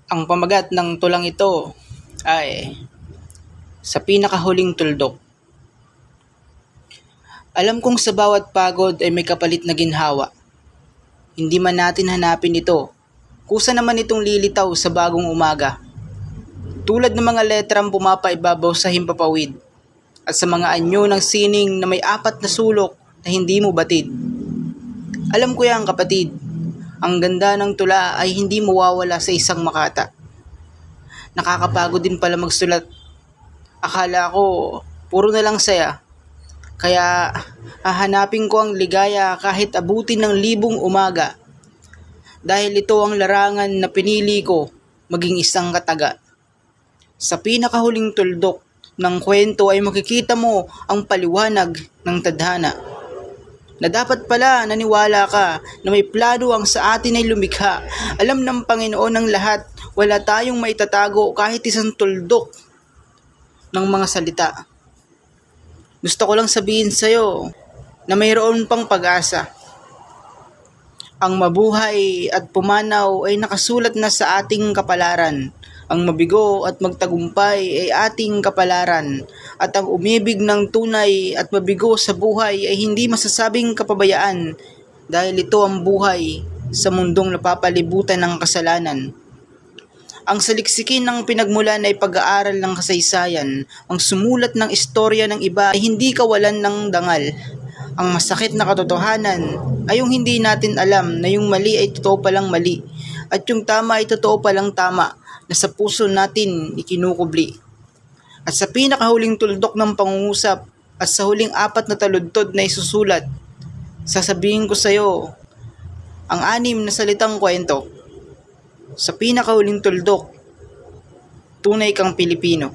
Ang pamagat ng tulang ito ay sa pinakahuling tuldok. Alam kong sa bawat pagod ay may kapalit na ginhawa. Hindi man natin hanapin ito, kusa naman itong lilitaw sa bagong umaga. Tulad ng mga letrang pumapaibabaw sa himpapawid at sa mga anyo ng sining na may 4 na sulok na hindi mo batid. Alam ko yan, kapatid, ang ganda ng tula ay hindi mawawala sa isang makata. Nakakapagod din pala magsulat. Akala ko puro na lang saya. Kaya hahanapin ko ang ligaya kahit abutin ng 1,000 umaga. Dahil ito ang larangan na pinili ko maging isang kataga. Sa pinakahuling tuldok ng kwento ay makikita mo ang paliwanag ng tadhana. Na dapat pala naniwala ka na may plano ang sa atin ay lumikha. Alam ng Panginoon ng lahat, wala tayong maitatago kahit isang tuldok ng mga salita. Gusto ko lang sabihin sa'yo na mayroon pang pag-asa. Ang mabuhay at pumanaw ay nakasulat na sa ating kapalaran. Ang mabigo at magtagumpay ay ating kapalaran. At ang umibig ng tunay at mabigo sa buhay ay hindi masasabing kapabayaan dahil ito ang buhay sa mundong napapalibutan ng kasalanan. Ang saliksikin ng pinagmulan ay pag-aaral ng kasaysayan. Ang sumulat ng istorya ng iba ay hindi kawalan ng dangal. Ang masakit na katotohanan ay yung hindi natin alam na yung mali ay totoo palang mali at yung tama ay totoo palang tama na sa puso natin ikinukubli. At sa pinakahuling tuldok ng pangungusap at sa huling 4 na taludtod na isusulat, sasabihin ko sa iyo ang 6 na salitang kwento. Sa pinakahuling tuldok, tunay kang Pilipino.